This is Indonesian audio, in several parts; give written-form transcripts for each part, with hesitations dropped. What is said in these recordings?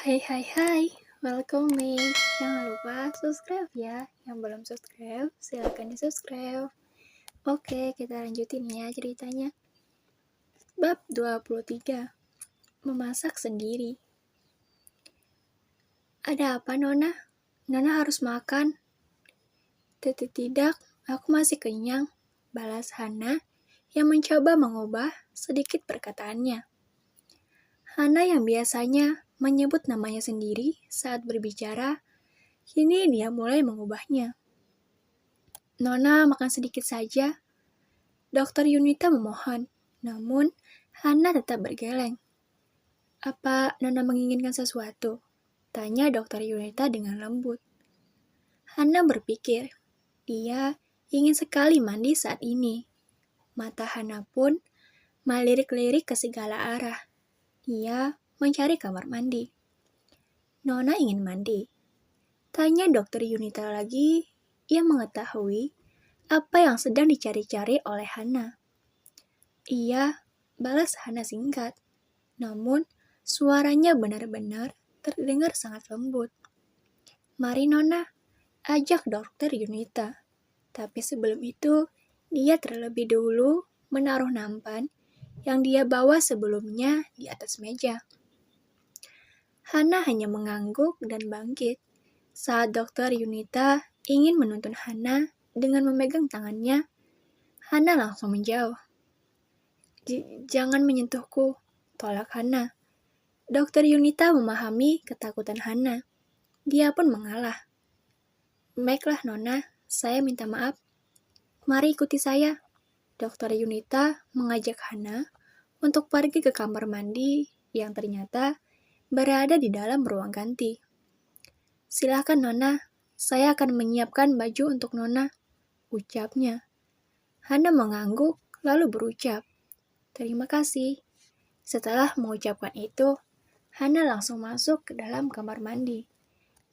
Hai, welcome nih. Jangan lupa subscribe ya. Yang belum subscribe, silahkan di-subscribe. Oke, kita lanjutin ya ceritanya. Bab 23. Memasak sendiri. Ada apa, Nona? Nona harus makan. Tidak, aku masih kenyang, balas Hana yang mencoba mengubah sedikit perkataannya. Hana yang biasanya menyebut namanya sendiri saat berbicara, kini dia mulai mengubahnya. Nona makan sedikit saja. Dokter Yunita memohon, namun Hana tetap bergeleng. Apa Nona menginginkan sesuatu? Tanya Dokter Yunita dengan lembut. Hana berpikir, dia ingin sekali mandi saat ini. Mata Hana pun melirik-lirik ke segala arah. Dia mencari kamar mandi. Nona ingin mandi. Tanya Dokter Yunita lagi, ia mengetahui apa yang sedang dicari-cari oleh Hana. Iya, balas Hana singkat. Namun, suaranya benar-benar terdengar sangat lembut. Mari Nona, ajak Dokter Yunita. Tapi sebelum itu, dia terlebih dahulu menaruh nampan yang dia bawa sebelumnya di atas meja. Hana hanya mengangguk dan bangkit saat Dokter Yunita ingin menuntun Hana dengan memegang tangannya. Hana langsung menjauh. Jangan menyentuhku, tolak Hana. Dokter Yunita memahami ketakutan Hana. Dia pun mengalah. Baiklah Nona, saya minta maaf. Mari ikuti saya. Dokter Yunita mengajak Hana untuk pergi ke kamar mandi yang ternyata berada di dalam ruang ganti. Silakan Nona, saya akan menyiapkan baju untuk Nona, ucapnya. Hana mengangguk lalu berucap, terima kasih. Setelah mengucapkan itu, Hana langsung masuk ke dalam kamar mandi.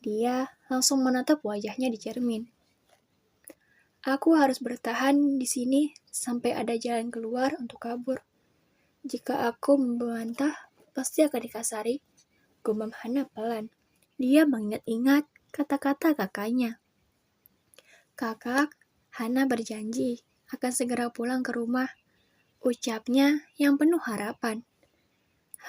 Dia langsung menatap wajahnya di cermin. Aku harus bertahan di sini sampai ada jalan keluar untuk kabur. Jika aku membantah, pasti akan dikasari. Gumam Hana pelan. Dia mengingat-ingat kata-kata kakaknya. Kakak, Hana berjanji akan segera pulang ke rumah. Ucapnya yang penuh harapan.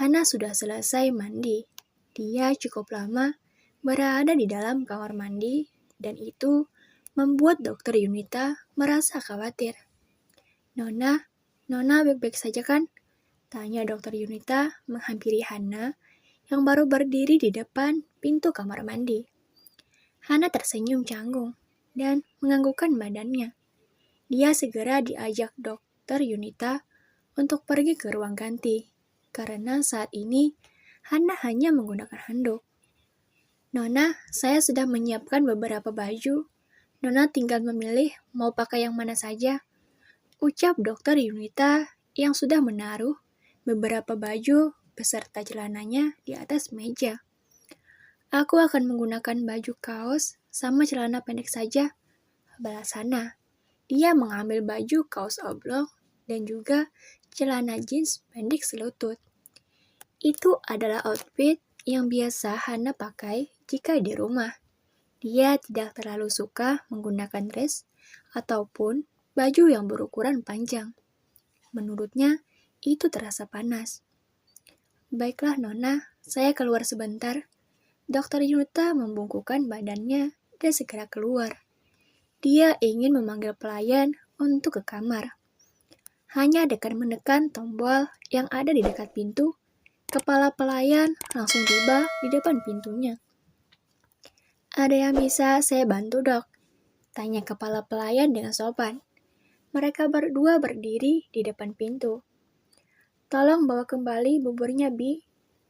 Hana sudah selesai mandi. Dia cukup lama berada di dalam kamar mandi dan itu membuat Dokter Yunita merasa khawatir. Nona baik-baik saja kan? Tanya Dokter Yunita menghampiri Hana yang baru berdiri di depan pintu kamar mandi. Hana tersenyum canggung dan menganggukkan badannya. Dia segera diajak Dokter Yunita untuk pergi ke ruang ganti, karena saat ini Hana hanya menggunakan handuk. Nona, saya sudah menyiapkan beberapa baju. Nona tinggal memilih mau pakai yang mana saja, ucap Dokter Yunita yang sudah menaruh beberapa baju beserta celananya di atas meja. Aku akan menggunakan baju kaos sama celana pendek saja, balas Hana. Dia mengambil baju kaos oblong dan juga celana jeans pendek selutut. Itu adalah outfit yang biasa Hana pakai jika di rumah. Dia tidak terlalu suka menggunakan dress ataupun baju yang berukuran panjang. Menurutnya, itu terasa panas. Baiklah Nona, saya keluar sebentar. Dokter Yunita membungkukkan badannya dan segera keluar. Dia ingin memanggil pelayan untuk ke kamar. Hanya dengan menekan tombol yang ada di dekat pintu, kepala pelayan langsung tiba di depan pintunya. Ada yang bisa saya bantu, Dok? Tanya kepala pelayan dengan sopan. Mereka berdua berdiri di depan pintu. Tolong bawa kembali buburnya, Bi.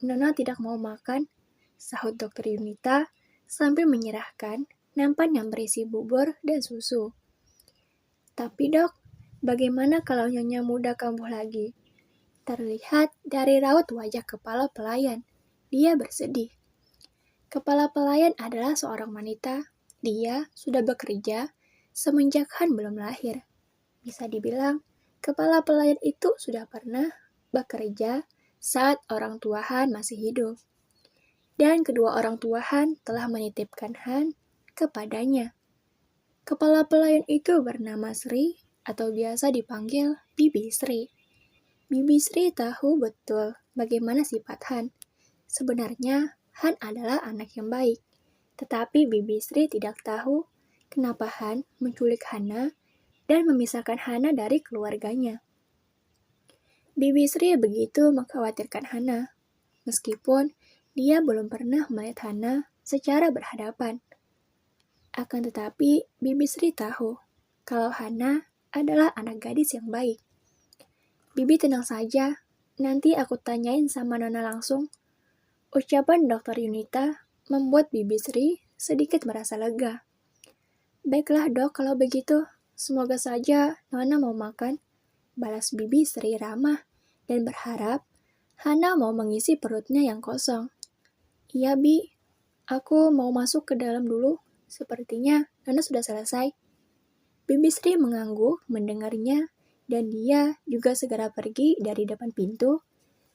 Nona tidak mau makan, sahut Dokter Yunita sambil menyerahkan nampan yang berisi bubur dan susu. Tapi Dok, bagaimana kalau Nyonya muda kambuh lagi? Terlihat dari raut wajah kepala pelayan. Dia bersedih. Kepala pelayan adalah seorang wanita. Dia sudah bekerja semenjak Han belum lahir. Bisa dibilang, kepala pelayan itu sudah pernah bekerja saat orang tua Han masih hidup. dan kedua orang tua Han telah menitipkan Han kepadanya. Kepala pelayan itu bernama Sri atau biasa dipanggil Bibi Sri. Bibi Sri tahu betul bagaimana sifat Han. Sebenarnya Han adalah anak yang baik, tetapi Bibi Sri tidak tahu kenapa Han menculik Hana dan memisahkan Hana dari keluarganya. Bibi Sri begitu mengkhawatirkan Hana, meskipun dia belum pernah melihat Hana secara berhadapan. Akan tetapi, Bibi Sri tahu kalau Hana adalah anak gadis yang baik. Bibi tenang saja, nanti aku tanyain sama Nona langsung. Ucapan Dokter Yunita membuat Bibi Sri sedikit merasa lega. Baiklah dok kalau begitu, semoga saja Nona mau makan, balas Bibi Sri ramah dan berharap Hana mau mengisi perutnya yang kosong. Iya Bi, aku mau masuk ke dalam dulu, sepertinya Nona sudah selesai. Bibi Sri mengangguk mendengarnya dan dia juga segera pergi dari depan pintu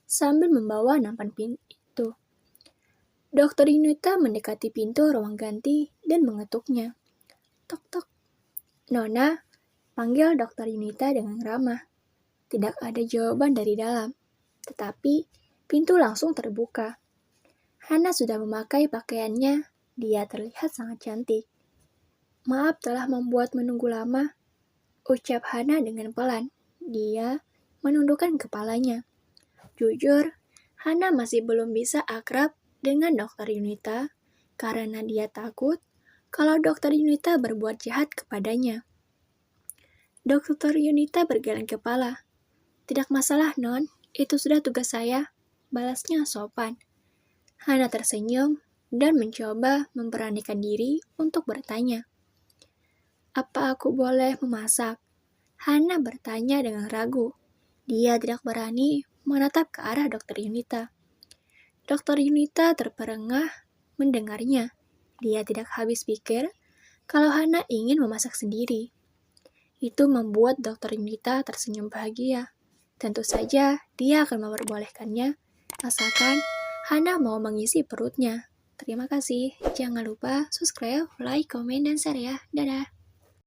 sambil membawa nampan pintu itu. Dokter Yunita mendekati pintu ruang ganti dan mengetuknya. Tok tok. Nona, panggil Dokter Yunita dengan ramah. Tidak ada jawaban dari dalam, tetapi pintu langsung terbuka. Hana sudah memakai pakaiannya, dia terlihat sangat cantik. Maaf telah membuat menunggu lama, ucap Hana dengan pelan. Dia menundukkan kepalanya. Jujur, Hana masih belum bisa akrab dengan Dokter Yunita karena dia takut kalau Dokter Yunita berbuat jahat kepadanya. Dokter Yunita bergeleng kepala. Tidak masalah, Non. Itu sudah tugas saya. Balasnya sopan. Hana tersenyum dan mencoba memberanikan diri untuk bertanya. Apa aku boleh memasak? Hana bertanya dengan ragu. Dia tidak berani menatap ke arah Dokter Yunita. Dokter Yunita terperengah mendengarnya. Dia tidak habis pikir kalau Hana ingin memasak sendiri. Itu membuat Dokter Yunita tersenyum bahagia. Tentu saja dia akan memperbolehkannya, asalkan Hana mau mengisi perutnya. Terima kasih. Jangan lupa subscribe, like, komen, dan share ya. Dadah.